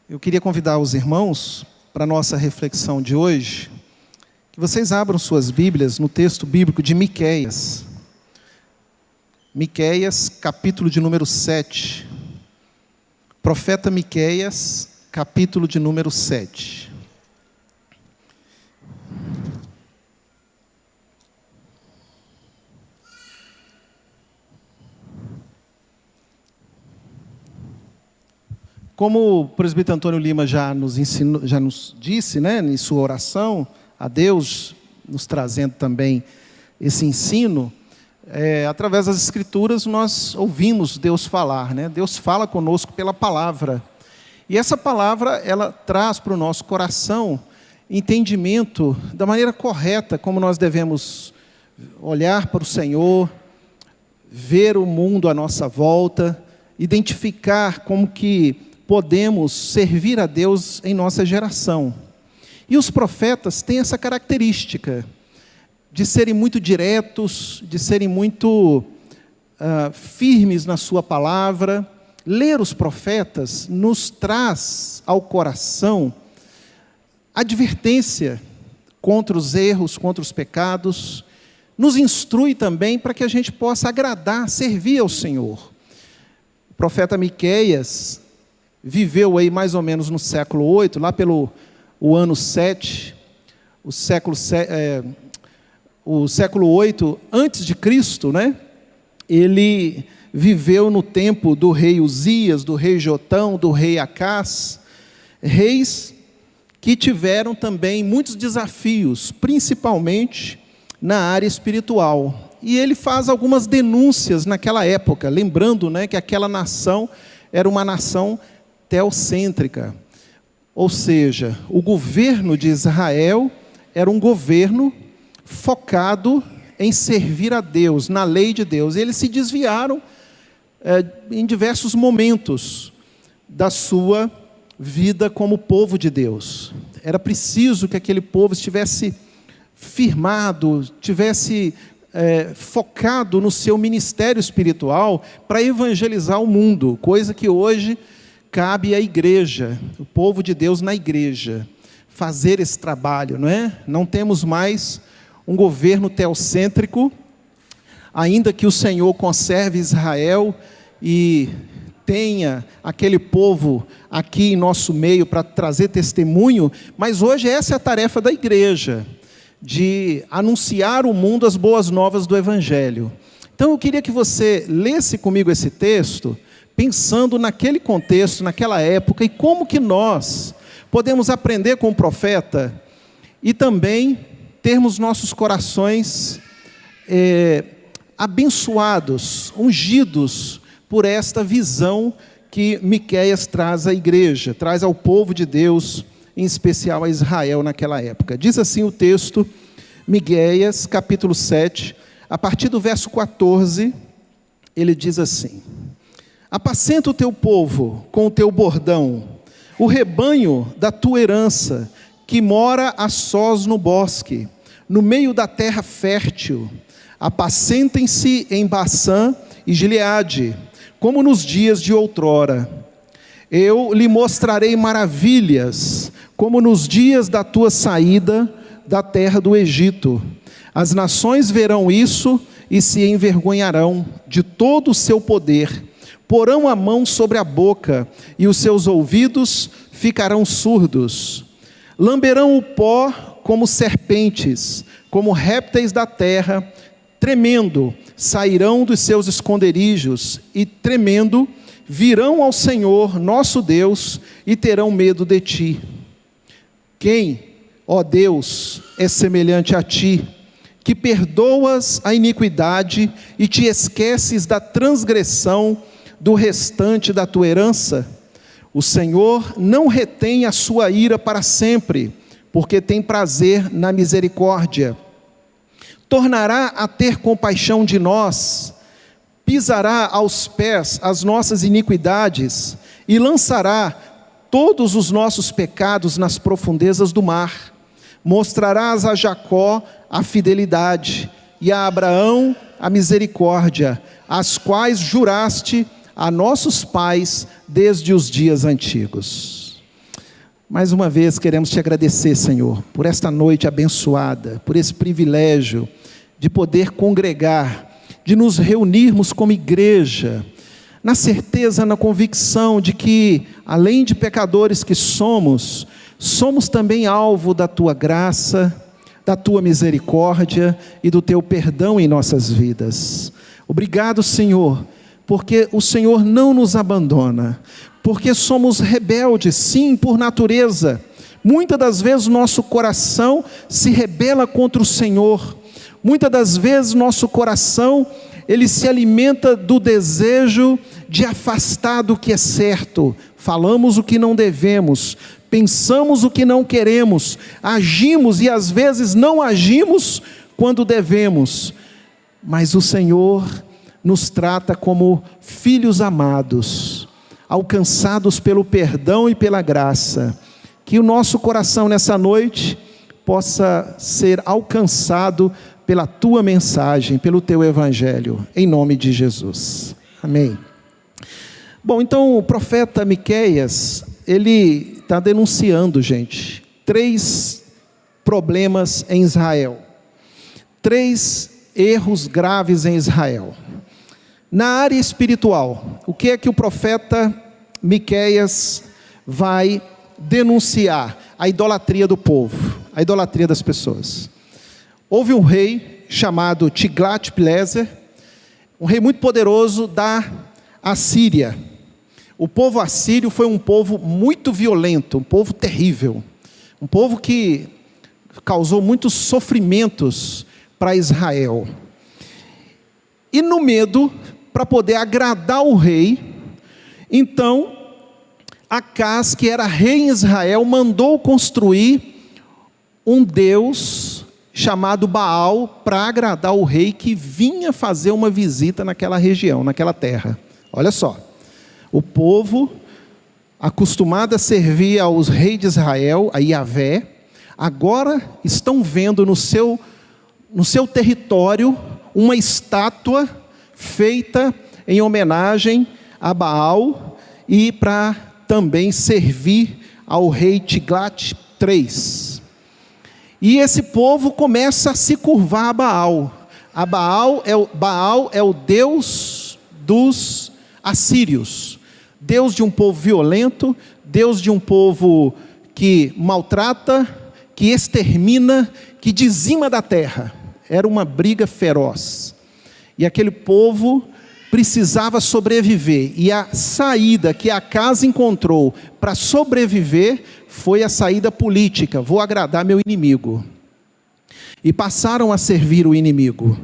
Eu queria convidar os irmãos para a nossa reflexão de hoje, que vocês abram suas Bíblias no texto bíblico de Miqueias. Miqueias, capítulo de número 7. Profeta Miqueias, capítulo de número 7. Como o presbítero Antônio Lima já nos ensinou, já nos disse, né, em sua oração a Deus, nos trazendo também esse ensino, através das Escrituras nós ouvimos Deus falar, né? Deus fala conosco pela palavra. E essa palavra, ela traz para o nosso coração entendimento da maneira correta como nós devemos olhar para o Senhor, ver o mundo à nossa volta, identificar como que podemos servir a Deus em nossa geração. E os profetas têm essa característica de serem muito diretos, de serem muito firmes na sua palavra. Ler os profetas nos traz ao coração advertência contra os erros, contra os pecados, nos instrui também para que a gente possa agradar, servir ao Senhor. O profeta Miqueias viveu aí mais ou menos no século 8, lá pelo ano 7, o século 8 antes de Cristo, né? Ele viveu no tempo do rei Uzias, do rei Jotão, do rei Acás, reis que tiveram também muitos desafios, principalmente na área espiritual. E ele faz algumas denúncias naquela época, lembrando, né, que aquela nação era uma nação teocêntrica, ou seja, o governo de Israel era um governo focado em servir a Deus, na lei de Deus. E eles se desviaram em diversos momentos da sua vida como povo de Deus. Era preciso que aquele povo estivesse firmado, tivesse focado no seu ministério espiritual para evangelizar o mundo, coisa que hoje cabe à igreja, o povo de Deus na igreja, fazer esse trabalho, não é? Não temos mais um governo teocêntrico, ainda que o Senhor conserve Israel e tenha aquele povo aqui em nosso meio para trazer testemunho, mas hoje essa é a tarefa da igreja, de anunciar ao mundo as boas novas do Evangelho. Então eu queria que você lesse comigo esse texto, pensando naquele contexto, naquela época, e como que nós podemos aprender com o profeta e também termos nossos corações abençoados, ungidos por esta visão que Miqueias traz à igreja, traz ao povo de Deus, em especial a Israel naquela época. Diz assim o texto, Miqueias, capítulo 7, a partir do verso 14, ele diz assim: apacenta o teu povo com o teu bordão, o rebanho da tua herança, que mora a sós no bosque, no meio da terra fértil. Apacentem-se em Baçã e Gileade, como nos dias de outrora. Eu lhe mostrarei maravilhas, como nos dias da tua saída da terra do Egito. As nações verão isso e se envergonharão de todo o seu poder. Porão a mão sobre a boca, e os seus ouvidos ficarão surdos. Lamberão o pó como serpentes, como répteis da terra, tremendo, sairão dos seus esconderijos, e tremendo, virão ao Senhor, nosso Deus, e terão medo de ti. Quem, ó Deus, é semelhante a ti, que perdoas a iniquidade e te esqueces da transgressão do restante da tua herança? O Senhor não retém a sua ira para sempre, porque tem prazer na misericórdia. Tornará a ter compaixão de nós, pisará aos pés as nossas iniquidades e lançará todos os nossos pecados nas profundezas do mar. Mostrarás a Jacó a fidelidade e a Abraão a misericórdia, as quais juraste a nossos pais desde os dias antigos. Mais uma vez queremos te agradecer, Senhor, por esta noite abençoada, por esse privilégio de poder congregar, de nos reunirmos como igreja, na certeza, na convicção de que, além de pecadores que somos também alvo da Tua graça, da Tua misericórdia e do Teu perdão em nossas vidas. Obrigado, Senhor, porque o Senhor não nos abandona, porque somos rebeldes, sim, por natureza. Muitas das vezes o nosso coração se rebela contra o Senhor. Muitas das vezes nosso coração, ele se alimenta do desejo de afastar do que é certo. Falamos o que não devemos, pensamos o que não queremos, agimos e às vezes não agimos quando devemos. Mas o Senhor nos trata como filhos amados, alcançados pelo perdão e pela graça. Que o nosso coração nessa noite possa ser alcançado pela Tua mensagem, pelo Teu Evangelho, em nome de Jesus. Amém. Bom, então o profeta Miqueias, ele está denunciando, gente, 3 problemas em Israel, 3 erros graves em Israel. Na área espiritual, o que é que o profeta Miqueias vai denunciar? A idolatria do povo, a idolatria das pessoas. Houve um rei chamado Tiglat-Pileser, um rei muito poderoso da Assíria. O povo assírio foi um povo muito violento, um povo terrível, um povo que causou muitos sofrimentos para Israel. E no medo, para poder agradar o rei, então Acás, que era rei em Israel, mandou construir um deus chamado Baal para agradar o rei que vinha fazer uma visita naquela região, naquela terra. Olha só, o povo acostumado a servir aos reis de Israel, a Yahvé, agora estão vendo no seu território uma estátua feita em homenagem a Baal e para também servir ao rei Tiglat III. E esse povo começa a se curvar a Baal. Baal é o deus dos assírios, deus de um povo violento, deus de um povo que maltrata, que extermina, que dizima da terra. Era uma briga feroz. E aquele povo precisava sobreviver. E a saída que Acás encontrou para sobreviver foi a saída política. Vou agradar meu inimigo. E passaram a servir o inimigo.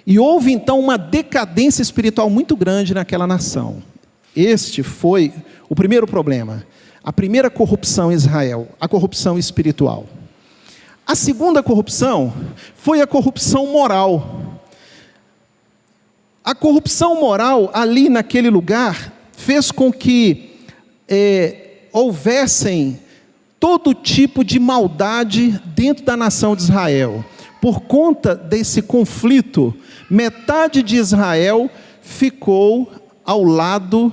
E houve então uma decadência espiritual muito grande naquela nação. Este foi o primeiro problema. A primeira corrupção em Israel, a corrupção espiritual. A segunda corrupção foi a corrupção moral. A corrupção moral ali naquele lugar fez com que houvessem todo tipo de maldade dentro da nação de Israel. Por conta desse conflito, metade de Israel ficou ao lado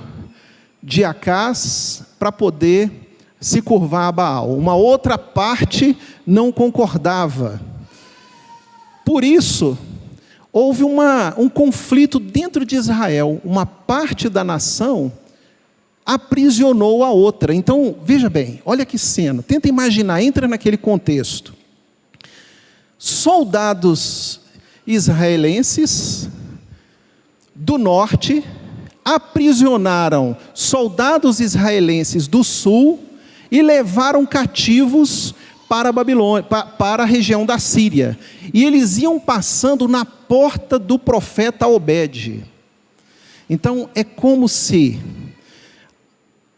de Acás para poder se curvar a Baal. Uma outra parte não concordava. Por isso, houve um conflito dentro de Israel. Uma parte da nação aprisionou a outra. Então, veja bem, olha que cena. Tenta imaginar, entra naquele contexto. Soldados israelenses do norte aprisionaram soldados israelenses do sul e levaram cativos para a Babilônia, para a região da Síria. E eles iam passando na porta do profeta Obed. Então é como se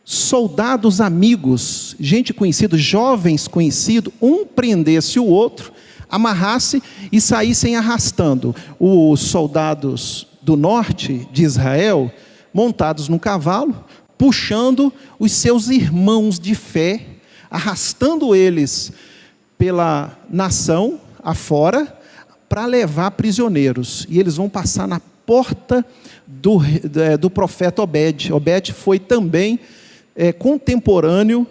soldados amigos, gente conhecida, jovens conhecidos, um prendesse o outro, amarrasse e saíssem arrastando. Os soldados do norte de Israel, montados no cavalo, puxando os seus irmãos de fé, arrastando eles pela nação afora, para levar prisioneiros. E eles vão passar na porta do profeta Obed. Obed foi também contemporâneo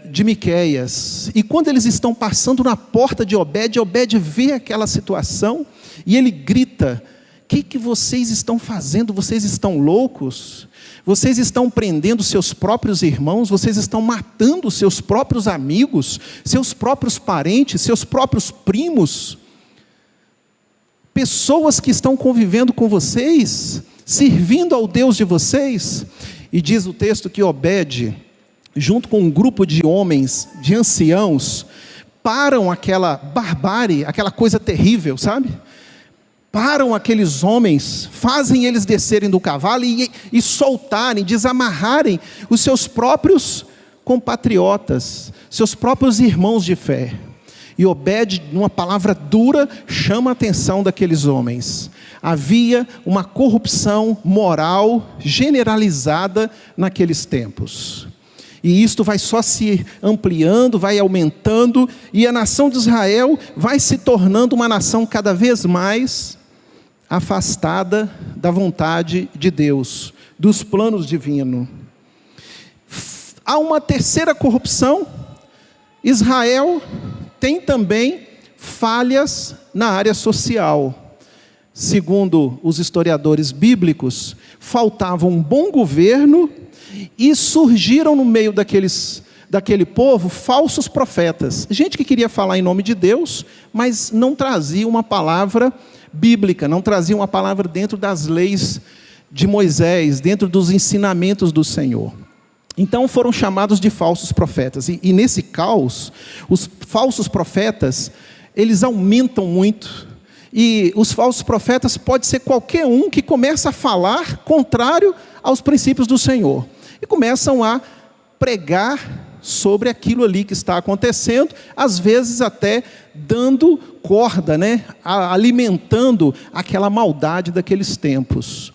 de Miqueias. E quando eles estão passando na porta de Obed, Obed vê aquela situação e ele grita: o que vocês estão fazendo? Vocês estão loucos? Vocês estão prendendo seus próprios irmãos? Vocês estão matando seus próprios amigos, seus próprios parentes, seus próprios primos? Pessoas que estão convivendo com vocês, servindo ao Deus de vocês. E diz o texto que Obed, junto com um grupo de homens, de anciãos, param aquela barbárie, aquela coisa terrível, sabe? Param aqueles homens, fazem eles descerem do cavalo e soltarem, desamarrarem os seus próprios compatriotas, seus próprios irmãos de fé. E Obed, numa palavra dura, chama a atenção daqueles homens. Havia uma corrupção moral generalizada naqueles tempos. E isto vai só se ampliando, vai aumentando, e a nação de Israel vai se tornando uma nação cada vez mais afastada da vontade de Deus, dos planos divinos. Há uma terceira corrupção. Israel tem também falhas na área social. Segundo os historiadores bíblicos, faltava um bom governo e surgiram no meio daquele povo falsos profetas. Gente que queria falar em nome de Deus, mas não trazia uma palavra bíblica, não trazia uma palavra dentro das leis de Moisés, dentro dos ensinamentos do Senhor. Então foram chamados de falsos profetas. E nesse caos, os falsos profetas, eles aumentam muito. E os falsos profetas pode ser qualquer um que começa a falar contrário aos princípios do Senhor. E começam a pregar sobre aquilo ali que está acontecendo, às vezes até dando corda, alimentando aquela maldade daqueles tempos.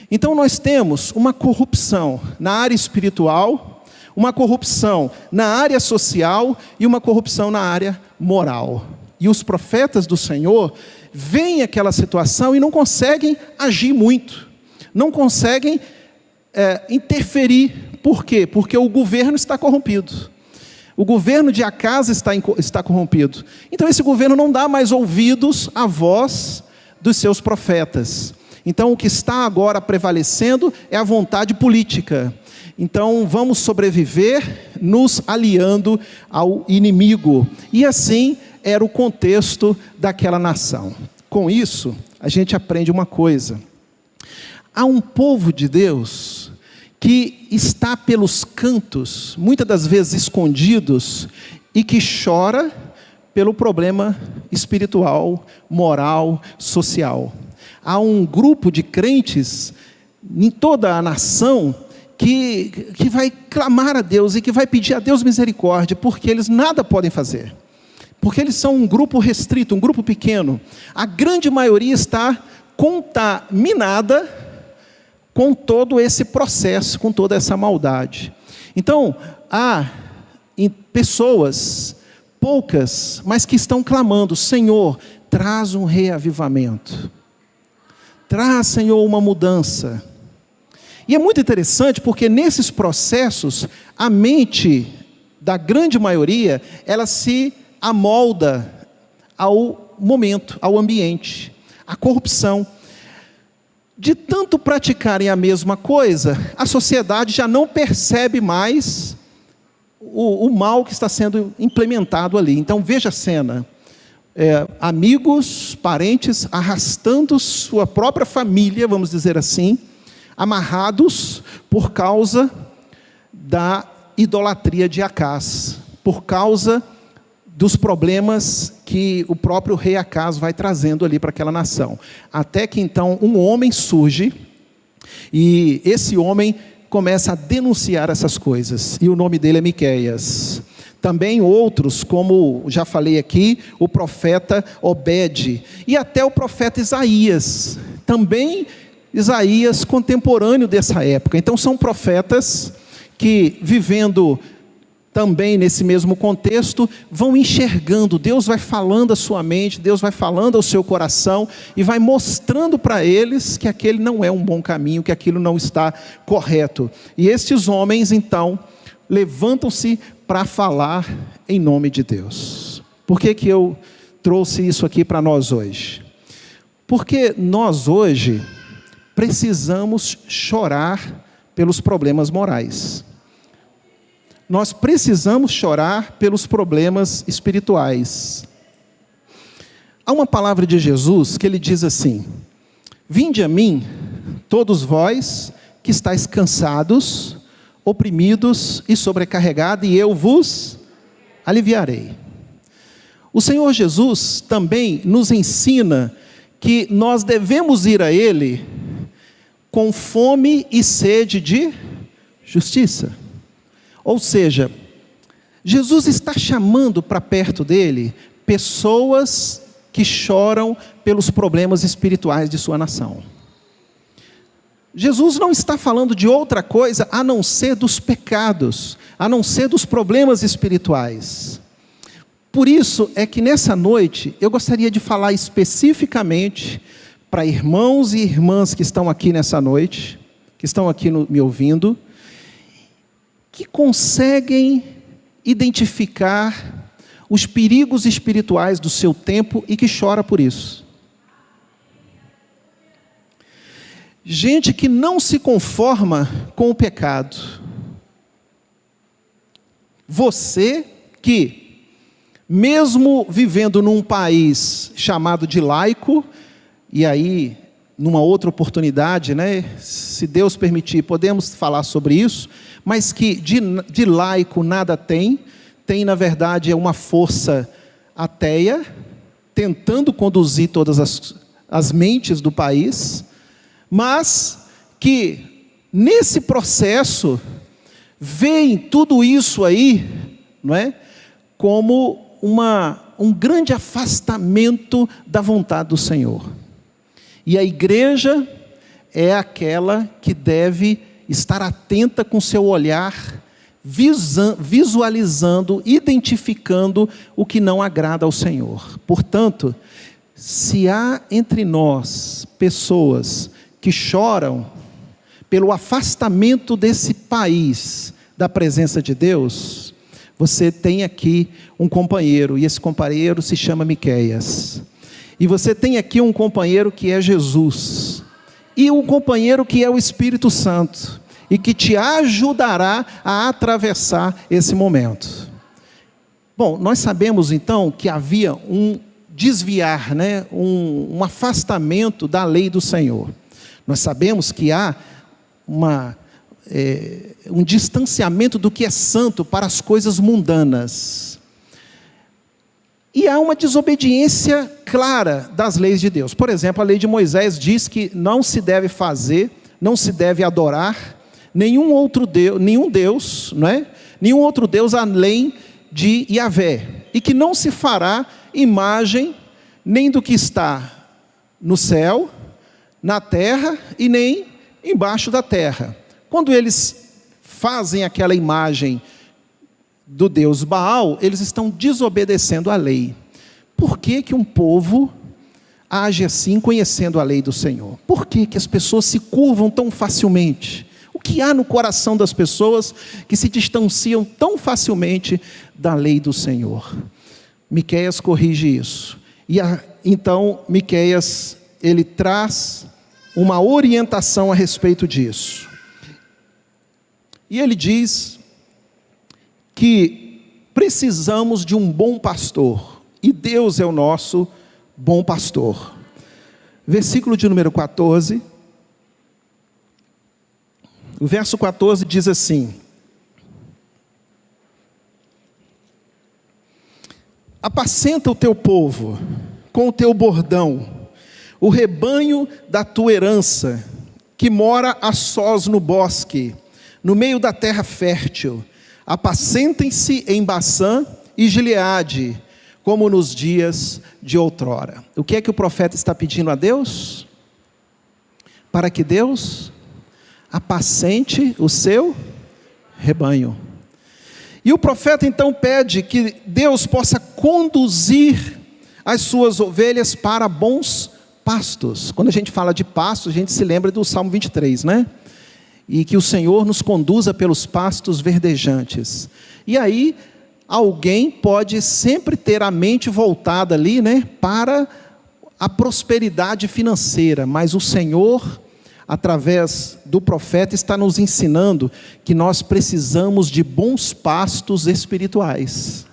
Então nós temos uma corrupção na área espiritual, uma corrupção na área social e uma corrupção na área moral. E os profetas do Senhor veem aquela situação e não conseguem agir muito, não conseguem interferir. Por quê? Porque o governo está corrompido. O governo de Acas está corrompido. Então esse governo não dá mais ouvidos à voz dos seus profetas. Então o que está agora prevalecendo é a vontade política. Então vamos sobreviver nos aliando ao inimigo. E assim era o contexto daquela nação. Com isso, a gente aprende uma coisa. Há um povo de Deus que está pelos cantos, muitas das vezes escondidos, e que chora pelo problema espiritual, moral, social. Há um grupo de crentes em toda a nação que vai clamar a Deus e que vai pedir a Deus misericórdia, porque eles nada podem fazer. Porque eles são um grupo restrito, um grupo pequeno. A grande maioria está contaminada com todo esse processo, com toda essa maldade. Então, há pessoas, poucas, mas que estão clamando: Senhor, traz um reavivamento. Traz, Senhor, uma mudança. E é muito interessante porque nesses processos, a mente da grande maioria, ela se amolda ao momento, ao ambiente. A corrupção. De tanto praticarem a mesma coisa, a sociedade já não percebe mais o mal que está sendo implementado ali. Então veja a cena. Amigos, parentes, arrastando sua própria família, vamos dizer assim, amarrados por causa da idolatria de Acas, por causa dos problemas que o próprio rei Acas vai trazendo ali para aquela nação. Até que então um homem surge, e esse homem começa a denunciar essas coisas, e o nome dele é Miqueias. Também outros, como já falei aqui, o profeta Obed, e até o profeta Isaías, também Isaías contemporâneo dessa época. Então são profetas que, vivendo também nesse mesmo contexto, vão enxergando, Deus vai falando à sua mente, Deus vai falando ao seu coração, e vai mostrando para eles que aquele não é um bom caminho, que aquilo não está correto. E estes homens então, levantam-se para falar em nome de Deus. Por que que eu trouxe isso aqui para nós hoje? Porque nós hoje precisamos chorar pelos problemas morais. Nós precisamos chorar pelos problemas espirituais. Há uma palavra de Jesus que ele diz assim: vinde a mim, todos vós que estáis cansados, oprimidos e sobrecarregados, e eu vos aliviarei. O Senhor Jesus também nos ensina que nós devemos ir a Ele com fome e sede de justiça. Ou seja, Jesus está chamando para perto dele pessoas que choram pelos problemas espirituais de sua nação. Jesus não está falando de outra coisa a não ser dos pecados, a não ser dos problemas espirituais. Por isso é que nessa noite eu gostaria de falar especificamente para irmãos e irmãs que estão aqui nessa noite, que estão aqui me ouvindo, que conseguem identificar os perigos espirituais do seu tempo e que chora por isso. Gente que não se conforma com o pecado. Você que, mesmo vivendo num país chamado de laico, e aí, numa outra oportunidade, né, se Deus permitir, podemos falar sobre isso, mas que de laico nada tem, na verdade, é uma força ateia, tentando conduzir todas as mentes do país, mas que nesse processo veem tudo isso aí, não é, como um grande afastamento da vontade do Senhor. E a igreja é aquela que deve estar atenta com seu olhar, visualizando, identificando o que não agrada ao Senhor. Portanto, se há entre nós pessoas que choram pelo afastamento desse país da presença de Deus, você tem aqui um companheiro, e esse companheiro se chama Miqueias. E você tem aqui um companheiro que é Jesus, e um companheiro que é o Espírito Santo, e que te ajudará a atravessar esse momento. Bom, nós sabemos então que havia um desviar, né, um afastamento da lei do Senhor. Nós sabemos que há um distanciamento do que é santo para as coisas mundanas. E há uma desobediência clara das leis de Deus. Por exemplo, a lei de Moisés diz que não se deve fazer, não se deve adorar nenhum outro Deus, não é? Nenhum outro Deus além de Yahvé. E que não se fará imagem nem do que está no céu, na terra e nem embaixo da terra. Quando eles fazem aquela imagem do Deus Baal, eles estão desobedecendo a lei. Por que que um povo age assim, conhecendo a lei do Senhor? Por que que as pessoas se curvam tão facilmente? O que há no coração das pessoas que se distanciam tão facilmente da lei do Senhor? Miqueias corrige isso. Então, Miqueias, ele traz uma orientação a respeito disso. E ele diz que precisamos de um bom pastor, e Deus é o nosso bom pastor. Versículo de número 14, o verso 14 diz assim: apacenta o teu povo com o teu bordão, o rebanho da tua herança, que mora a sós no bosque, no meio da terra fértil. Apacentem-se em Baçã e Gileade, como nos dias de outrora. O que é que o profeta está pedindo a Deus? Para que Deus apacente o seu rebanho. E o profeta então pede que Deus possa conduzir as suas ovelhas para bons pastos. Quando a gente fala de pastos, a gente se lembra do Salmo 23, né? e que o Senhor nos conduza pelos pastos verdejantes. E aí, alguém pode sempre ter a mente voltada ali, para a prosperidade financeira, mas o Senhor, através do profeta, está nos ensinando que nós precisamos de bons pastos espirituais,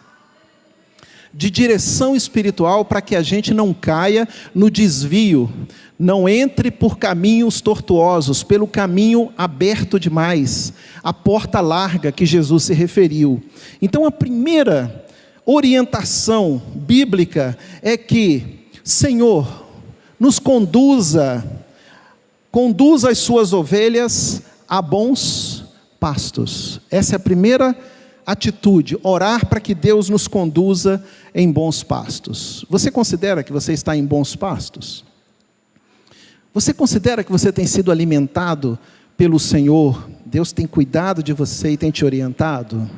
de direção espiritual, para que a gente não caia no desvio, não entre por caminhos tortuosos, pelo caminho aberto demais, a porta larga que Jesus se referiu. Então a primeira orientação bíblica é que, Senhor, nos conduza as suas ovelhas a bons pastos. Essa é a primeira atitude, orar para que Deus nos conduza em bons pastos. Você considera que você está em bons pastos? Você considera que você tem sido alimentado pelo Senhor? Deus tem cuidado de você e tem te orientado?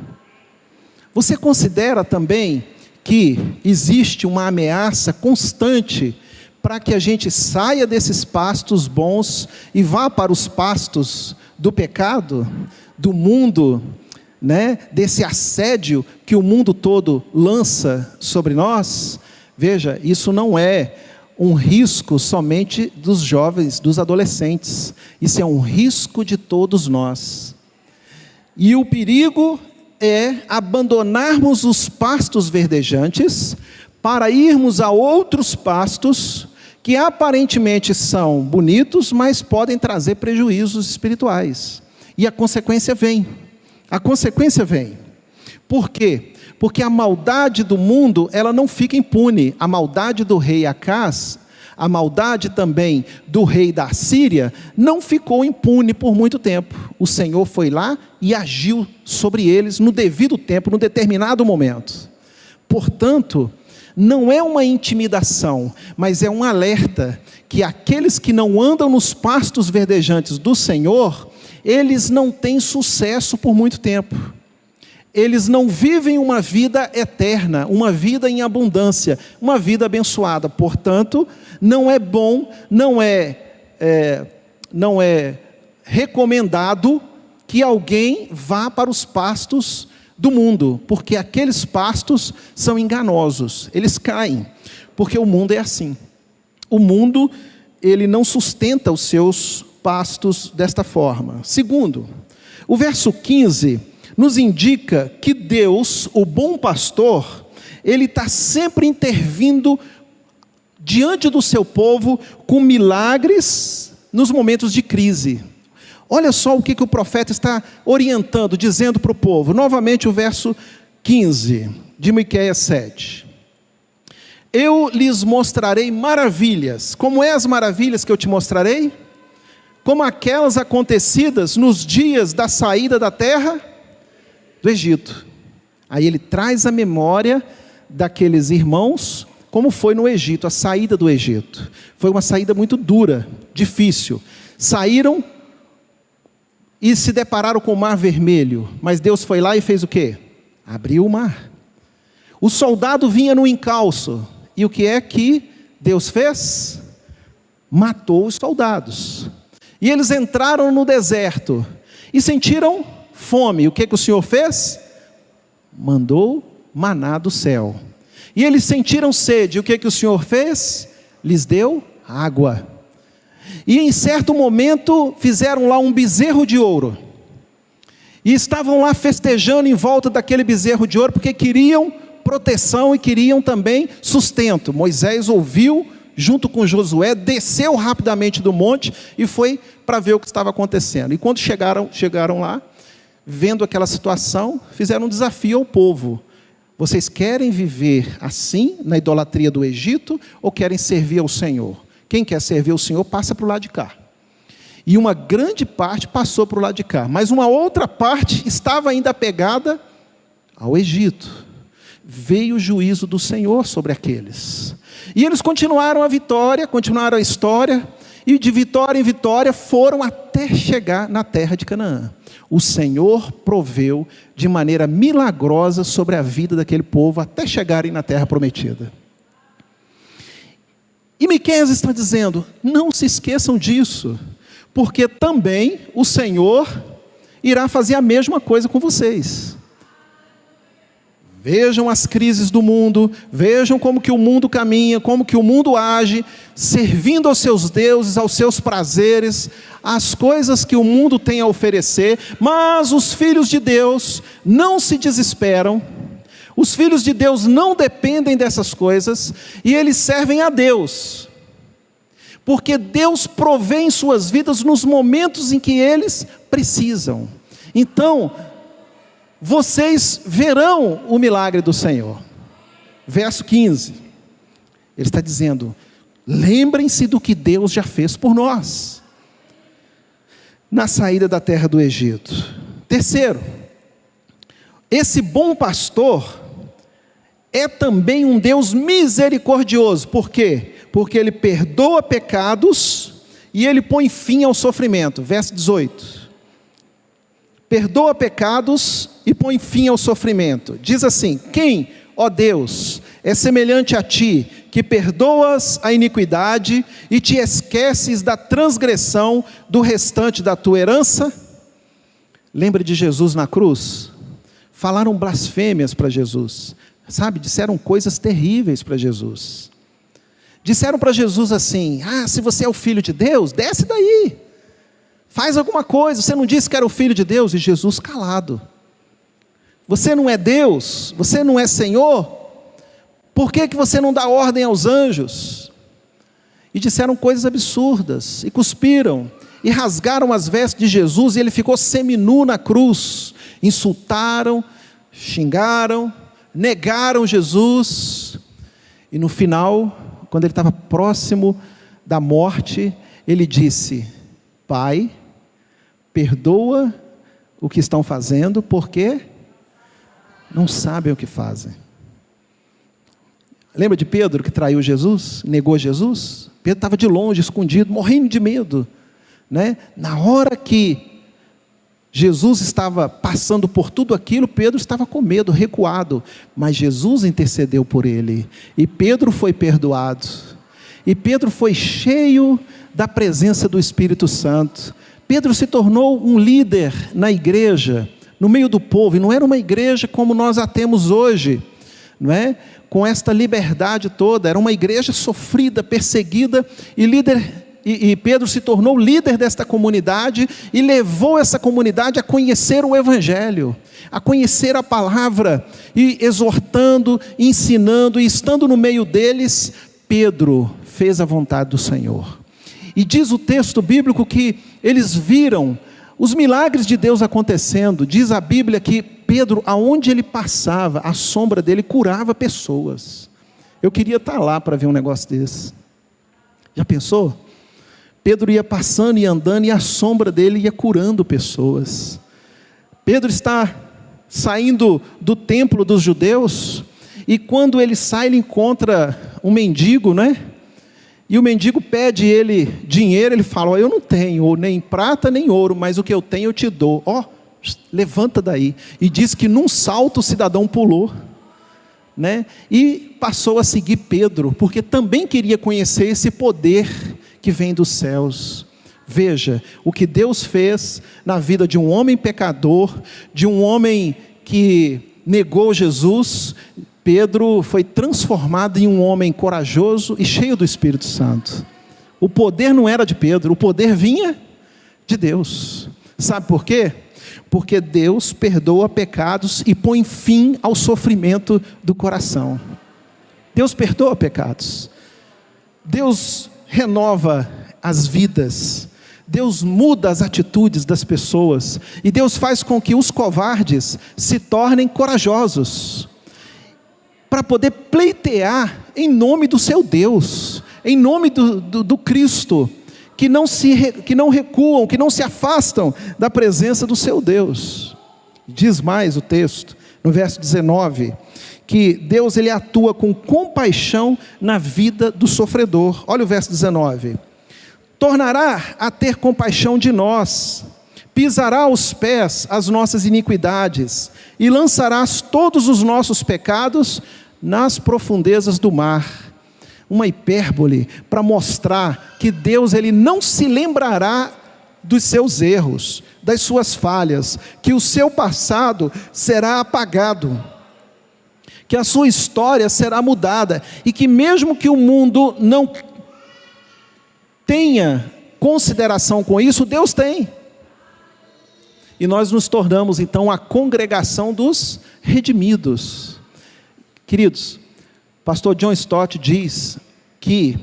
Você considera também que existe uma ameaça constante para que a gente saia desses pastos bons e vá para os pastos do pecado, do mundo, desse assédio que o mundo todo lança sobre nós? Veja, isso não é um risco somente dos jovens, dos adolescentes. Isso é um risco de todos nós. E o perigo é abandonarmos os pastos verdejantes para irmos a outros pastos que aparentemente são bonitos, mas podem trazer prejuízos espirituais. E a consequência vem. Por quê? Porque a maldade do mundo, ela não fica impune. A maldade do rei Acás, a maldade também do rei da Síria, não ficou impune por muito tempo. O Senhor foi lá e agiu sobre eles no devido tempo, no determinado momento. Portanto, não é uma intimidação, mas é um alerta que aqueles que não andam nos pastos verdejantes do Senhor, eles não têm sucesso por muito tempo. Eles não vivem uma vida eterna, uma vida em abundância, uma vida abençoada. Portanto, não é bom, não é recomendado que alguém vá para os pastos do mundo, porque aqueles pastos são enganosos, eles caem, porque o mundo é assim. O mundo, ele não sustenta os seus pastos desta forma. Segundo, o verso 15 nos indica que Deus, o bom pastor, ele está sempre intervindo diante do seu povo com milagres nos momentos de crise. Olha só o que o profeta está orientando, dizendo para o povo. Novamente o verso 15 de Miqueias 7. Eu lhes mostrarei maravilhas. Como é as maravilhas que eu te mostrarei? Como aquelas acontecidas nos dias da saída da terra do Egito. Aí ele traz a memória daqueles irmãos, como foi no Egito, a saída do Egito. Foi uma saída muito dura, difícil. Saíram e se depararam com o mar vermelho, mas Deus foi lá e fez o quê? Abriu o mar. O soldado vinha no encalço, e o que é que Deus fez? Matou os soldados. E eles entraram no deserto, e sentiram fome. O que o Senhor fez? Mandou maná do céu. E eles sentiram sede. O que o Senhor fez? Lhes deu água. E em certo momento fizeram lá um bezerro de ouro. E estavam lá festejando em volta daquele bezerro de ouro, porque queriam proteção e queriam também sustento. Moisés ouviu, junto com Josué, desceu rapidamente do monte e foi para ver o que estava acontecendo. E quando chegaram lá, vendo aquela situação, fizeram um desafio ao povo. Vocês querem viver assim, na idolatria do Egito, ou querem servir ao Senhor? Quem quer servir ao Senhor, passa para o lado de cá. E uma grande parte passou para o lado de cá, mas uma outra parte estava ainda apegada ao Egito. Veio o juízo do Senhor sobre aqueles. E eles continuaram a vitória, continuaram a história, e de vitória em vitória foram até chegar na terra de Canaã. O Senhor proveu de maneira milagrosa sobre a vida daquele povo, até chegarem na terra prometida. E Miqueias está dizendo, não se esqueçam disso, porque também o Senhor irá fazer a mesma coisa com vocês. Vejam as crises do mundo, vejam como que o mundo caminha, como que o mundo age, servindo aos seus deuses, aos seus prazeres, às coisas que o mundo tem a oferecer, mas os filhos de Deus não se desesperam, os filhos de Deus não dependem dessas coisas, e eles servem a Deus, porque Deus provê em suas vidas nos momentos em que eles precisam. Então, vocês verão o milagre do Senhor. Verso 15, ele está dizendo: lembrem-se do que Deus já fez por nós, na saída da terra do Egito. Terceiro, esse bom pastor é também um Deus misericordioso. Por quê? Porque ele perdoa pecados e ele põe fim ao sofrimento. Verso 18. Perdoa pecados e põe fim ao sofrimento. Diz assim: quem, ó Deus, é semelhante a ti, que perdoas a iniquidade e te esqueces da transgressão do restante da tua herança? Lembra de Jesus na cruz? Falaram blasfêmias para Jesus, sabe? Disseram coisas terríveis para Jesus. Disseram para Jesus assim: se você é o Filho de Deus, desce daí, faz alguma coisa, você não disse que era o Filho de Deus? E Jesus calado. Você não é Deus? Você não é Senhor? Por que você não dá ordem aos anjos? E disseram coisas absurdas, e cuspiram, e rasgaram as vestes de Jesus, e ele ficou seminu na cruz. Insultaram, xingaram, negaram Jesus, e no final, quando ele estava próximo da morte, ele disse: Pai, perdoa o que estão fazendo, porque não sabem o que fazem. Lembra de Pedro que traiu Jesus, negou Jesus? Pedro estava de longe, escondido, morrendo de medo, né? Na hora que Jesus estava passando por tudo aquilo, Pedro estava com medo, recuado, mas Jesus intercedeu por ele, e Pedro foi perdoado, e Pedro foi cheio da presença do Espírito Santo. Pedro se tornou um líder na igreja, no meio do povo, e não era uma igreja como nós a temos hoje, não é? Com esta liberdade toda, era uma igreja sofrida, perseguida, e Pedro se tornou líder desta comunidade, e levou essa comunidade a conhecer o Evangelho, a conhecer a palavra, e exortando, ensinando, e estando no meio deles, Pedro fez a vontade do Senhor. E diz o texto bíblico que eles viram os milagres de Deus acontecendo. Diz a Bíblia que Pedro, aonde ele passava, a sombra dele curava pessoas. Eu queria estar lá para ver um negócio desse. Já pensou? Pedro ia passando e andando, e a sombra dele ia curando pessoas. Pedro está saindo do templo dos judeus, e quando ele sai, ele encontra um mendigo, né? E o mendigo pede ele dinheiro, ele fala: eu não tenho nem prata nem ouro, mas o que eu tenho eu te dou. Levanta daí. E diz que num salto o cidadão pulou, né? E passou a seguir Pedro, porque também queria conhecer esse poder que vem dos céus. Veja o que Deus fez na vida de um homem pecador, de um homem que negou Jesus. Pedro foi transformado em um homem corajoso e cheio do Espírito Santo. O poder não era de Pedro, o poder vinha de Deus. Sabe por quê? Porque Deus perdoa pecados e põe fim ao sofrimento do coração. Deus perdoa pecados. Deus renova as vidas. Deus muda as atitudes das pessoas. E Deus faz com que os covardes se tornem corajosos, para poder pleitear em nome do seu Deus, em nome do Cristo, que não recuam, que não se afastam da presença do seu Deus. Diz mais o texto, no verso 19, que Deus ele atua com compaixão na vida do sofredor. Olha o verso 19: tornará a ter compaixão de nós, pisará aos pés as nossas iniquidades, e lançarás todos os nossos pecados nas profundezas do mar. Uma hipérbole para mostrar que Deus ele não se lembrará dos seus erros, das suas falhas, que o seu passado será apagado, que a sua história será mudada, e que mesmo que o mundo não tenha consideração com isso, Deus tem. E nós nos tornamos então a congregação dos redimidos. Queridos, pastor John Stott diz que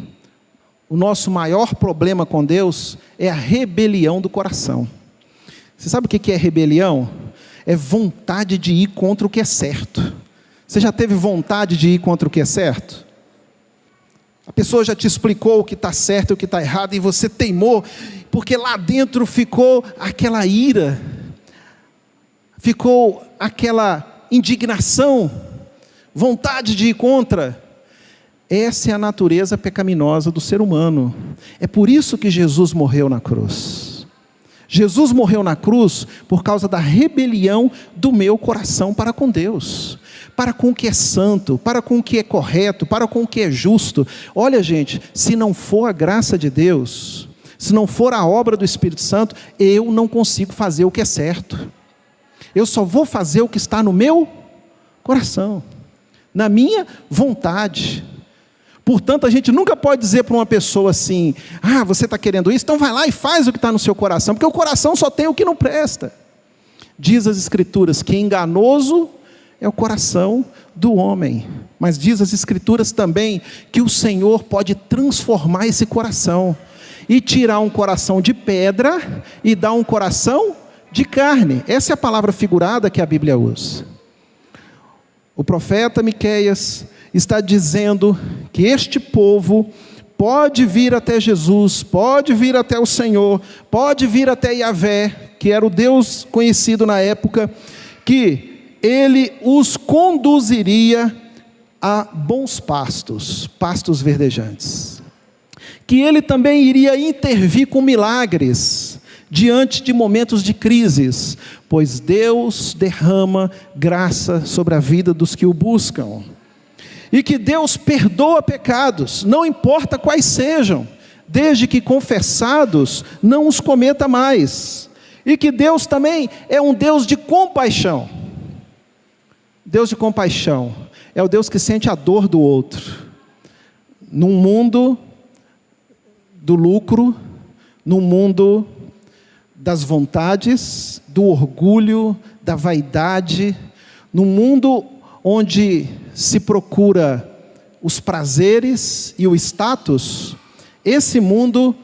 o nosso maior problema com Deus é a rebelião do coração. Você sabe o que é rebelião? É vontade de ir contra o que é certo. Você já teve vontade de ir contra o que é certo? A pessoa já te explicou o que está certo e o que está errado, e você teimou, porque lá dentro ficou aquela ira, ficou aquela indignação, vontade de ir contra. Essa é a natureza pecaminosa do ser humano. É por isso que Jesus morreu na cruz. Jesus morreu na cruz por causa da rebelião do meu coração para com Deus, para com o que é santo, para com o que é correto, para com o que é justo. Olha, gente, se não for a graça de Deus, se não for a obra do Espírito Santo, eu não consigo fazer o que é certo. Eu só vou fazer o que está no meu coração, na minha vontade. Portanto, a gente nunca pode dizer para uma pessoa assim: ah, você está querendo isso? Então vai lá e faz o que está no seu coração, porque o coração só tem o que não presta. Diz as Escrituras que enganoso é o coração do homem, mas diz as Escrituras também que o Senhor pode transformar esse coração, e tirar um coração de pedra e dar um coração de carne. Essa é a palavra figurada que a Bíblia usa. O profeta Miqueias está dizendo que este povo pode vir até Jesus, pode vir até o Senhor, pode vir até Yahvé, que era o Deus conhecido na época, que Ele os conduziria a bons pastos, pastos verdejantes, que Ele também iria intervir com milagres, diante de momentos de crises, pois Deus derrama graça sobre a vida dos que o buscam, e que Deus perdoa pecados, não importa quais sejam, desde que confessados, não os cometa mais, e que Deus também é um Deus de compaixão. Deus de compaixão é o Deus que sente a dor do outro, num mundo do lucro, num mundo das vontades, do orgulho, da vaidade, num mundo onde se procura os prazeres e o status. Esse mundo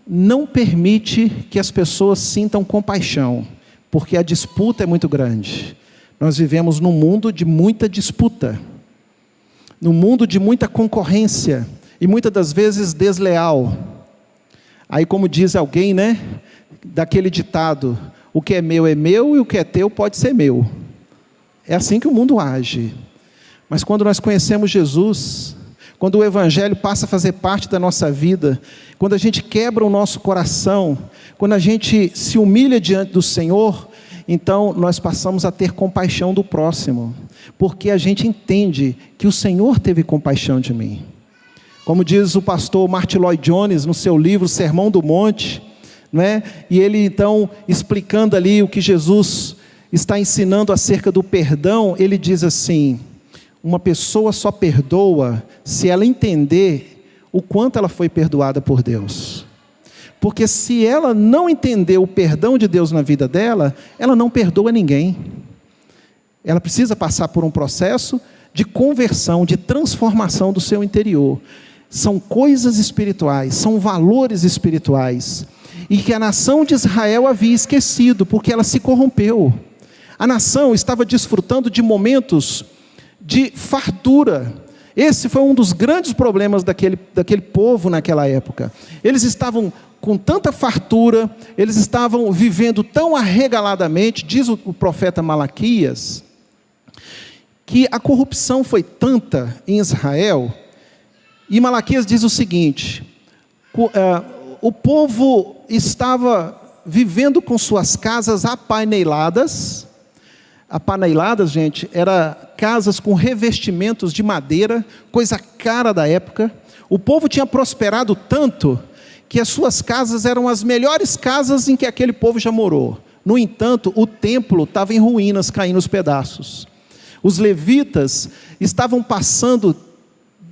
não permite que as pessoas sintam compaixão, porque a disputa é muito grande. Nós vivemos num mundo de muita disputa, num mundo de muita concorrência, e muitas das vezes desleal. Aí, como diz alguém, né, daquele ditado: o que é meu e o que é teu pode ser meu. É assim que o mundo age. Mas quando nós conhecemos Jesus, quando o Evangelho passa a fazer parte da nossa vida, quando a gente quebra o nosso coração, quando a gente se humilha diante do Senhor, então nós passamos a ter compaixão do próximo, porque a gente entende que o Senhor teve compaixão de mim. Como diz o pastor Martin Lloyd Jones no seu livro Sermão do Monte, né? E ele então, explicando ali o que Jesus está ensinando acerca do perdão, ele diz assim: uma pessoa só perdoa se ela entender o quanto ela foi perdoada por Deus. Porque se ela não entender o perdão de Deus na vida dela, ela não perdoa ninguém. Ela precisa passar por um processo de conversão, de transformação do seu interior. São coisas espirituais, são valores espirituais, e que a nação de Israel havia esquecido, porque ela se corrompeu. A nação estava desfrutando de momentos de fartura. Esse foi um dos grandes problemas daquele povo naquela época. Eles estavam com tanta fartura, eles estavam vivendo tão arregaladamente, diz o profeta Malaquias, que a corrupção foi tanta em Israel, e Malaquias diz o seguinte: o povo estava vivendo com suas casas apaineladas. Apaneiladas, gente, era casas com revestimentos de madeira, coisa cara da época. O povo tinha prosperado tanto que as suas casas eram as melhores casas em que aquele povo já morou. No entanto, o templo estava em ruínas, caindo aos pedaços. Os levitas estavam passando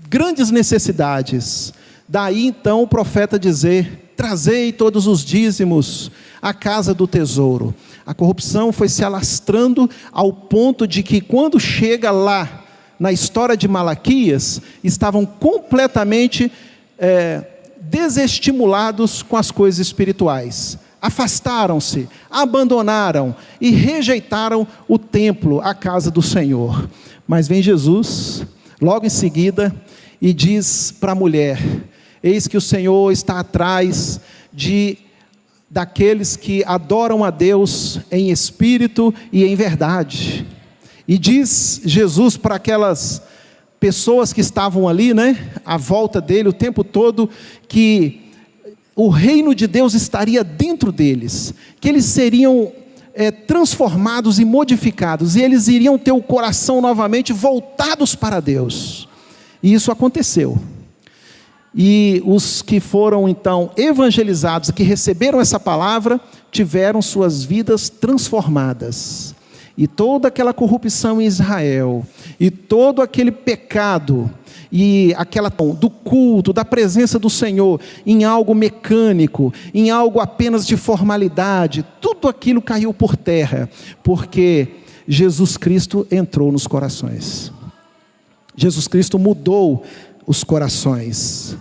grandes necessidades. Daí então o profeta dizer: trazei todos os dízimos à casa do tesouro. A corrupção foi se alastrando ao ponto de que, quando chega lá na história de Malaquias, estavam completamente desestimulados com as coisas espirituais. Afastaram-se, abandonaram e rejeitaram o templo, a casa do Senhor. Mas vem Jesus, logo em seguida, e diz para a mulher: eis que o Senhor está atrás daqueles que adoram a Deus em espírito e em verdade. E diz Jesus para aquelas pessoas que estavam ali, à volta dele o tempo todo, que o reino de Deus estaria dentro deles, que eles seriam transformados e modificados, e eles iriam ter o coração novamente voltados para Deus. E isso aconteceu. E os que foram então evangelizados, que receberam essa palavra, tiveram suas vidas transformadas. E toda aquela corrupção em Israel, e todo aquele pecado, e aquela do culto, da presença do Senhor, em algo mecânico, em algo apenas de formalidade, tudo aquilo caiu por terra, porque Jesus Cristo entrou nos corações. Jesus Cristo mudou os corações.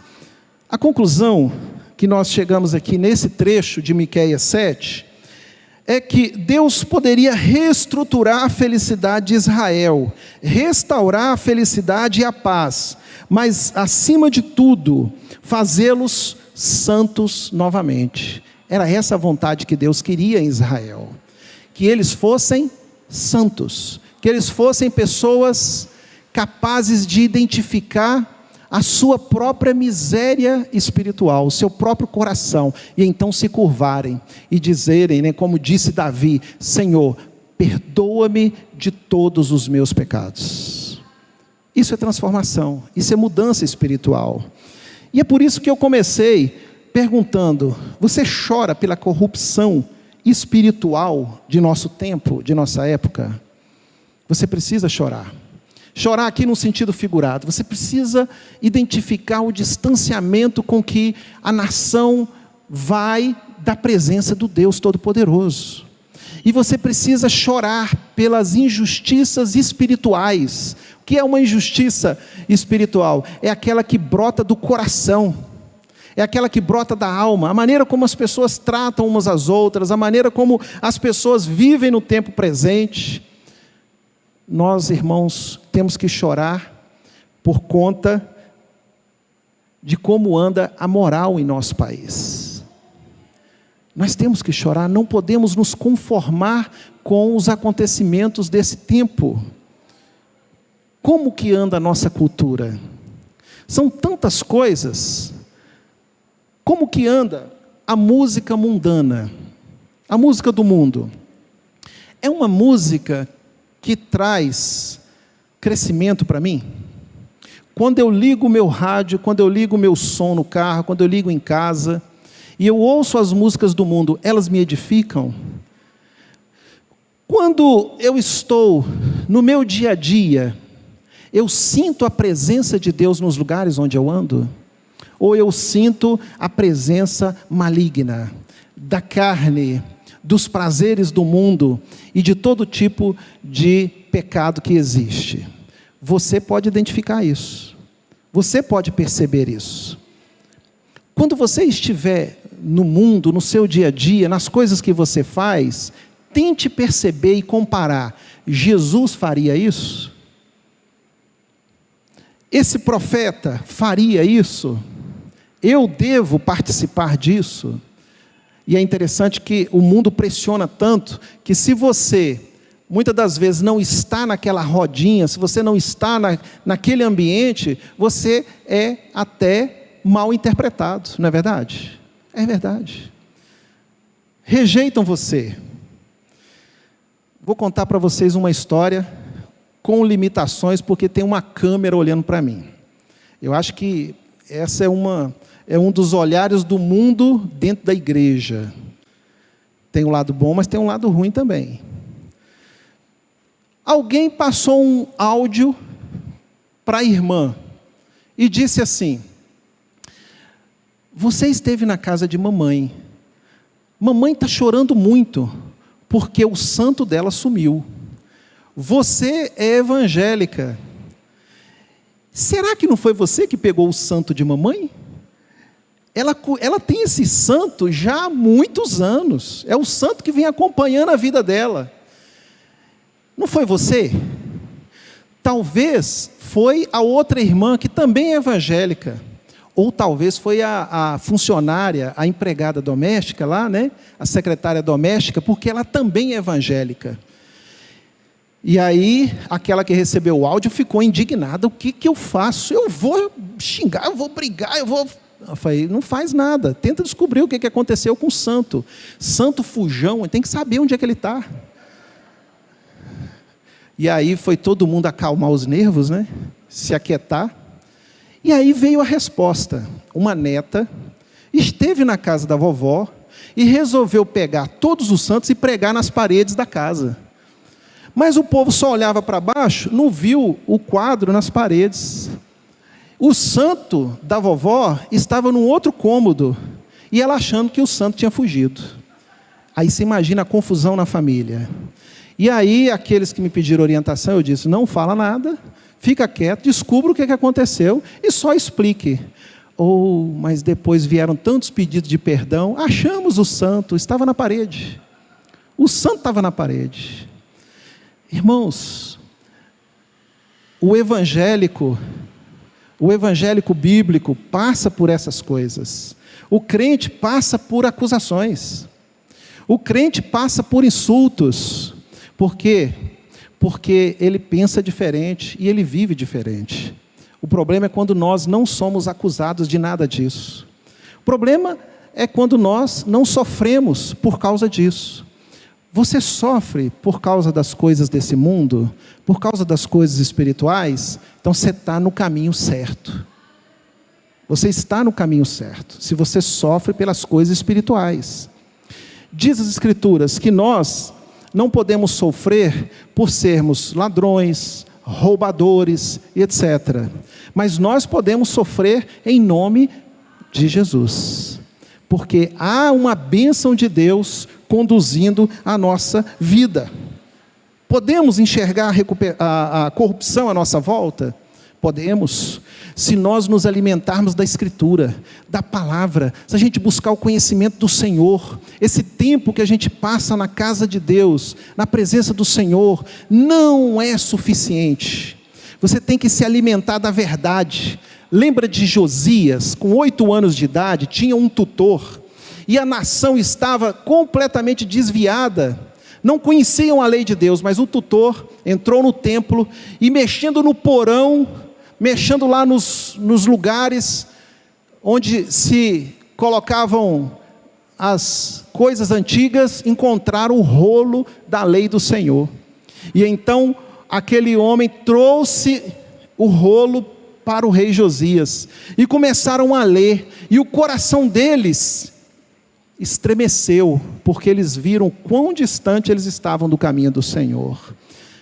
A conclusão que nós chegamos aqui nesse trecho de Miqueias 7, é que Deus poderia reestruturar a felicidade de Israel, restaurar a felicidade e a paz, mas acima de tudo, fazê-los santos novamente. Era essa a vontade que Deus queria em Israel, que eles fossem santos, que eles fossem pessoas capazes de identificar a sua própria miséria espiritual, o seu próprio coração, e então se curvarem e dizerem, como disse Davi: Senhor, perdoa-me de todos os meus pecados. Isso é transformação, isso é mudança espiritual. E é por isso que eu comecei perguntando: você chora pela corrupção espiritual de nosso tempo, de nossa época? Você precisa chorar. Chorar aqui no sentido figurado. Você precisa identificar o distanciamento com que a nação vai da presença do Deus Todo-Poderoso. E você precisa chorar pelas injustiças espirituais. O que é uma injustiça espiritual? É aquela que brota do coração. É aquela que brota da alma. A maneira como as pessoas tratam umas às outras, a maneira como as pessoas vivem no tempo presente. Nós, irmãos, temos que chorar por conta de como anda a moral em nosso país. Nós temos que chorar, não podemos nos conformar com os acontecimentos desse tempo. Como que anda a nossa cultura? São tantas coisas. Como que anda a música mundana? A música do mundo. É uma música que traz crescimento para mim? Quando eu ligo o meu rádio, quando eu ligo o meu som no carro, quando eu ligo em casa, e eu ouço as músicas do mundo, elas me edificam? Quando eu estou no meu dia a dia, eu sinto a presença de Deus nos lugares onde eu ando? Ou eu sinto a presença maligna, da carne, dos prazeres do mundo e de todo tipo de pecado que existe? Você pode identificar isso. Você pode perceber isso. Quando você estiver no mundo, no seu dia a dia, nas coisas que você faz, tente perceber e comparar. Jesus faria isso? Esse profeta faria isso? Eu devo participar disso? E é interessante que o mundo pressiona tanto, que se você, muitas das vezes, não está naquela rodinha, se você não está naquele ambiente, você é até mal interpretado, não é verdade? É verdade. Rejeitam você. Vou contar para vocês uma história com limitações, porque tem uma câmera olhando para mim. Eu acho que essa é um dos olhares do mundo dentro da igreja. Tem um lado bom, mas tem um lado ruim também. Alguém passou um áudio para a irmã e disse assim: você esteve na casa de mamãe. Mamãe está chorando muito, porque o santo dela sumiu. Você é evangélica. Será que não foi você que pegou o santo de mamãe? Ela tem esse santo já há muitos anos. É o santo que vem acompanhando a vida dela. Não foi você? Talvez foi a outra irmã que também é evangélica. Ou talvez foi a funcionária, a empregada doméstica lá, né? A secretária doméstica, porque ela também é evangélica. E aí, aquela que recebeu o áudio ficou indignada. O que eu faço? Eu vou xingar, eu vou brigar, eu falei, não faz nada. Tenta descobrir o que aconteceu com o santo. Santo fujão, tem que saber onde é que ele está. E aí foi todo mundo acalmar os nervos, né? Se aquietar. E aí veio a resposta. Uma neta esteve na casa da vovó e resolveu pegar todos os santos e pregar nas paredes da casa. Mas o povo só olhava para baixo, não viu o quadro nas paredes. O santo da vovó estava num outro cômodo, e ela achando que o santo tinha fugido. Aí você imagina a confusão na família. E aí, aqueles que me pediram orientação, eu disse: não fala nada, fica quieto, descubra o que aconteceu e só explique. Mas depois vieram tantos pedidos de perdão, achamos o santo, estava na parede. O santo estava na parede. Irmãos, o evangélico bíblico passa por essas coisas. O crente passa por acusações. O crente passa por insultos. Por quê? Porque ele pensa diferente e ele vive diferente. O problema é quando nós não somos acusados de nada disso. O problema é quando nós não sofremos por causa disso. Você sofre por causa das coisas desse mundo, por causa das coisas espirituais, então você está no caminho certo. Você está no caminho certo, se você sofre pelas coisas espirituais. Diz as Escrituras que nós não podemos sofrer por sermos ladrões, roubadores, etc. Mas nós podemos sofrer em nome de Jesus. Porque há uma bênção de Deus conduzindo a nossa vida. Podemos enxergar a corrupção à nossa volta? Podemos, se nós nos alimentarmos da Escritura, da Palavra, se a gente buscar o conhecimento do Senhor. Esse tempo que a gente passa na casa de Deus, na presença do Senhor, não é suficiente. Você tem que se alimentar da verdade. Lembra de Josias, com 8 anos de idade, tinha um tutor, e a nação estava completamente desviada, não conheciam a lei de Deus, mas o tutor entrou no templo, e mexendo no porão, mexendo lá nos lugares, onde se colocavam as coisas antigas, encontraram o rolo da lei do Senhor, e então aquele homem trouxe o rolo para o rei Josias, e começaram a ler, e o coração deles estremeceu, porque eles viram quão distante eles estavam do caminho do Senhor.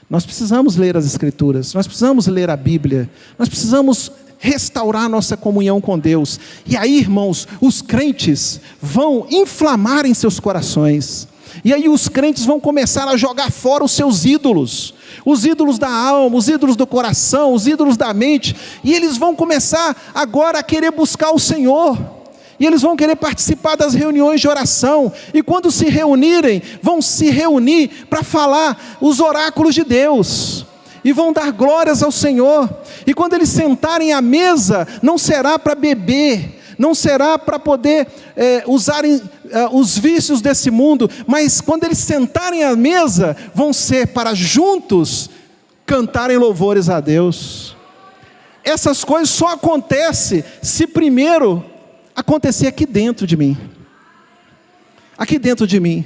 Nós precisamos ler as Escrituras, nós precisamos ler a Bíblia, nós precisamos restaurar nossa comunhão com Deus, e aí, irmãos, os crentes vão inflamar em seus corações, e aí os crentes vão começar a jogar fora os seus ídolos, os ídolos da alma, os ídolos do coração, os ídolos da mente, e eles vão começar agora a querer buscar o Senhor, e eles vão querer participar das reuniões de oração, e quando se reunirem, vão se reunir para falar os oráculos de Deus, e vão dar glórias ao Senhor, e quando eles sentarem à mesa, não será para beber, não será para poder usarem os vícios desse mundo, mas quando eles sentarem à mesa, vão ser para juntos cantarem louvores a Deus. Essas coisas só acontecem se primeiro acontecer aqui dentro de mim. Aqui dentro de mim.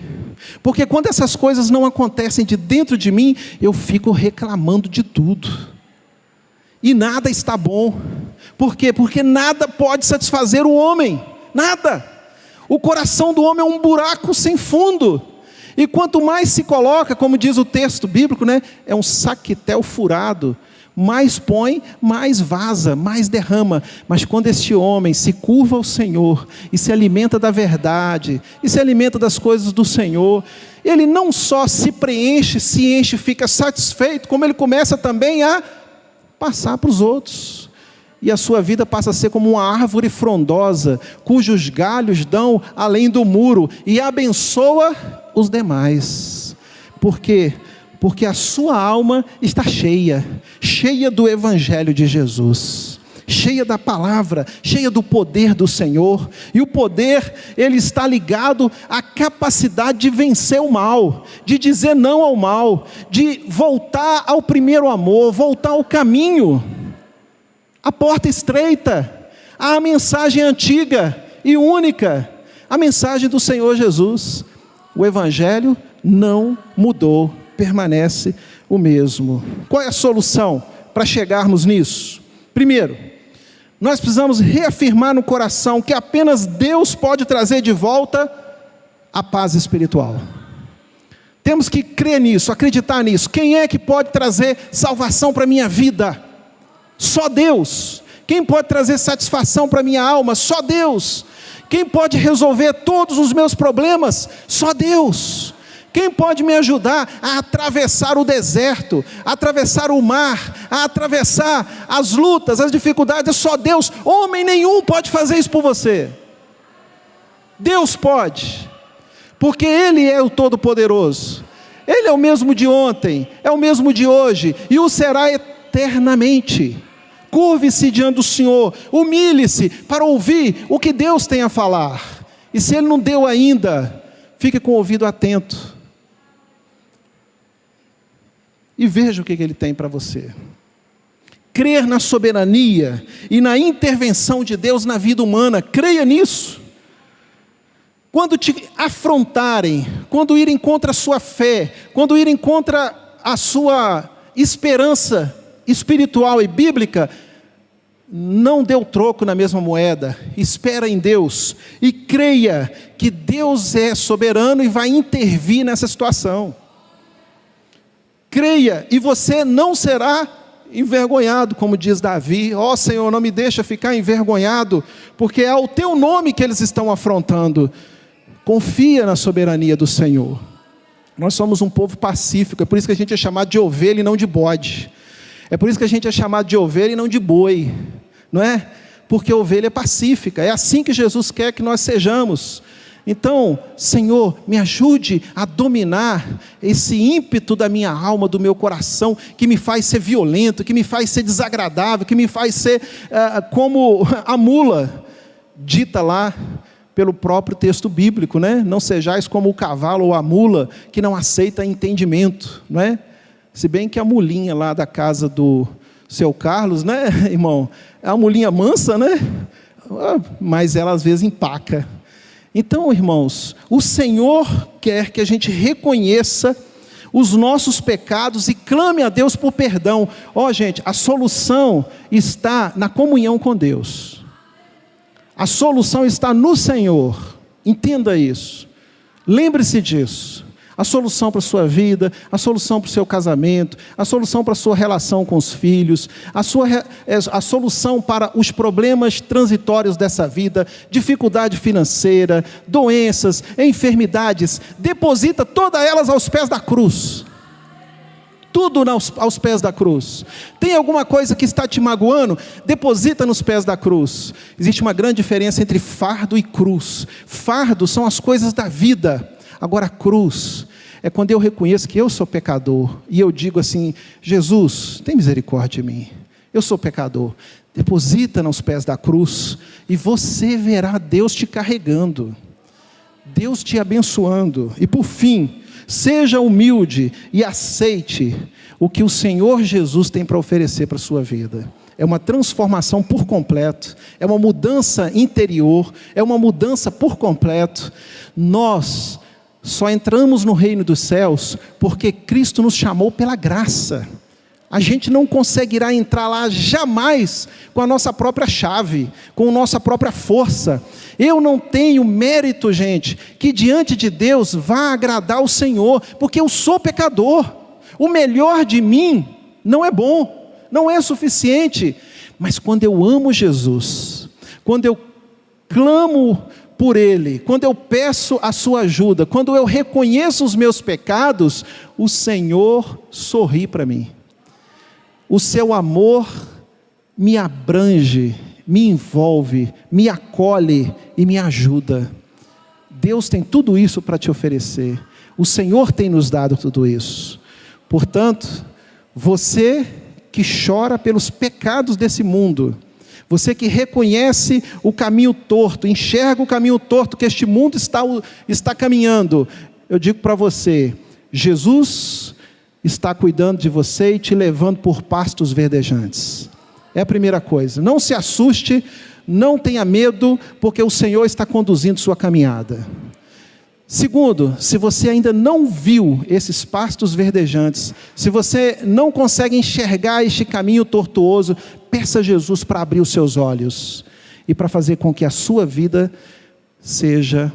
Porque quando essas coisas não acontecem de dentro de mim, eu fico reclamando de tudo. E nada está bom. Por quê? Porque nada pode satisfazer o homem, nada. O coração do homem é um buraco sem fundo, e quanto mais se coloca, como diz o texto bíblico, né, é um saquetel furado, mais põe, mais vaza, mais derrama. Mas quando este homem se curva ao Senhor, e se alimenta da verdade, e se alimenta das coisas do Senhor, ele não só se preenche, se enche, fica satisfeito, como ele começa também a passar para os outros. E a sua vida passa a ser como uma árvore frondosa, cujos galhos dão além do muro, e abençoa os demais. Por quê? Porque a sua alma está cheia do Evangelho de Jesus, cheia da palavra, cheia do poder do Senhor. E o poder, ele está ligado à capacidade de vencer o mal, de dizer não ao mal, de voltar ao primeiro amor, voltar ao caminho, a porta estreita, a mensagem antiga e única, a mensagem do Senhor Jesus. O Evangelho não mudou, permanece o mesmo. Qual é a solução para chegarmos nisso? Primeiro, nós precisamos reafirmar no coração que apenas Deus pode trazer de volta a paz espiritual. Temos que crer nisso, acreditar nisso. Quem é que pode trazer salvação para a minha vida? Só Deus. Quem pode trazer satisfação para a minha alma? Só Deus. Quem pode resolver todos os meus problemas? Só Deus. Quem pode me ajudar a atravessar o deserto, a atravessar o mar, a atravessar as lutas, as dificuldades? Só Deus. Homem nenhum pode fazer isso por você. Deus pode, porque Ele é o Todo-Poderoso. Ele é o mesmo de ontem, é o mesmo de hoje, e o será eternamente. Curve-se diante do Senhor, humilhe-se para ouvir o que Deus tem a falar. E se Ele não deu ainda, fique com o ouvido atento e veja o que Ele tem para você. Crer na soberania e na intervenção de Deus na vida humana, creia nisso. Quando te afrontarem, quando irem contra a sua fé, quando irem contra a sua esperança espiritual e bíblica, não dê o troco na mesma moeda, espera em Deus e creia que Deus é soberano e vai intervir nessa situação. Creia e você não será envergonhado, como diz Davi. Ó Senhor, não me deixa ficar envergonhado, porque é o teu nome que eles estão afrontando. Confia na soberania do Senhor. Nós somos um povo pacífico, é por isso que a gente é chamado de ovelha e não de bode. É por isso que a gente é chamado de ovelha e não de boi, não é? Porque a ovelha é pacífica, é assim que Jesus quer que nós sejamos. Então, Senhor, me ajude a dominar esse ímpeto da minha alma, do meu coração, que me faz ser violento, que me faz ser desagradável, que me faz ser como a mula, dita lá pelo próprio texto bíblico, né? Não sejais como o cavalo ou a mula, que não aceita entendimento, não é? Se bem que a mulinha lá da casa do seu Carlos, né, irmão? É uma mulinha mansa, né? Mas ela às vezes empaca. Então, irmãos, o Senhor quer que a gente reconheça os nossos pecados e clame a Deus por perdão. Gente, a solução está na comunhão com Deus. A solução está no Senhor. Entenda isso. Lembre-se disso. A solução para a sua vida, a solução para o seu casamento, a solução para a sua relação com os filhos, a solução para os problemas transitórios dessa vida, dificuldade financeira, doenças, enfermidades, deposita todas elas aos pés da cruz. Tudo aos pés da cruz. Tem alguma coisa que está te magoando? Deposita nos pés da cruz. Existe uma grande diferença entre fardo e cruz. Fardo são as coisas da vida. Agora a cruz é quando eu reconheço que eu sou pecador e eu digo assim: Jesus, tem misericórdia de mim, eu sou pecador. Deposita nos pés da cruz e você verá Deus te carregando, Deus te abençoando. E por fim, seja humilde e aceite o que o Senhor Jesus tem para oferecer para a sua vida. É uma transformação por completo, é uma mudança interior, é uma mudança por completo. Nós só entramos no reino dos céus porque Cristo nos chamou pela graça. A gente não conseguirá entrar lá jamais com a nossa própria chave, com a nossa própria força. Eu não tenho mérito, gente, que diante de Deus vá agradar o Senhor, porque eu sou pecador. O melhor de mim não é bom, não é suficiente. Mas quando eu amo Jesus, quando eu clamo por Ele, quando eu peço a sua ajuda, quando eu reconheço os meus pecados, o Senhor sorri para mim. O seu amor me abrange, me envolve, me acolhe e me ajuda. Deus tem tudo isso para te oferecer. O Senhor tem nos dado tudo isso. Portanto, você que chora pelos pecados desse mundo, você que reconhece o caminho torto, enxerga o caminho torto que este mundo está caminhando, eu digo para você, Jesus está cuidando de você e te levando por pastos verdejantes. É a primeira coisa. Não se assuste, não tenha medo, porque o Senhor está conduzindo sua caminhada. Segundo, se você ainda não viu esses pastos verdejantes, se você não consegue enxergar este caminho tortuoso, peça a Jesus para abrir os seus olhos e para fazer com que a sua vida seja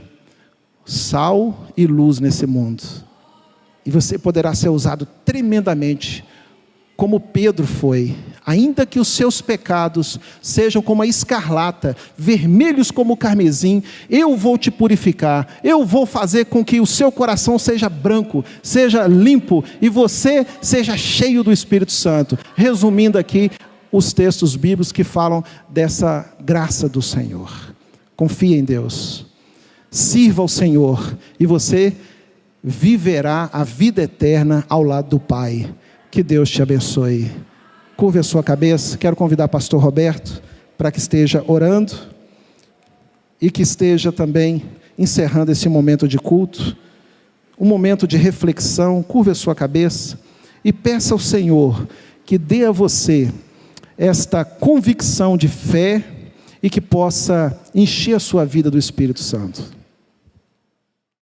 sal e luz nesse mundo. E você poderá ser usado tremendamente, como Pedro foi. Ainda que os seus pecados sejam como a escarlata, vermelhos como o carmesim, eu vou te purificar, eu vou fazer com que o seu coração seja branco, seja limpo, e você seja cheio do Espírito Santo. Resumindo aqui os textos bíblicos que falam dessa graça do Senhor. Confie em Deus, sirva ao Senhor, e você viverá a vida eterna ao lado do Pai. Que Deus te abençoe. Curve a sua cabeça. Quero convidar o pastor Roberto para que esteja orando e que esteja também encerrando esse momento de culto, um momento de reflexão. Curve a sua cabeça e peça ao Senhor que dê a você esta convicção de fé e que possa encher a sua vida do Espírito Santo.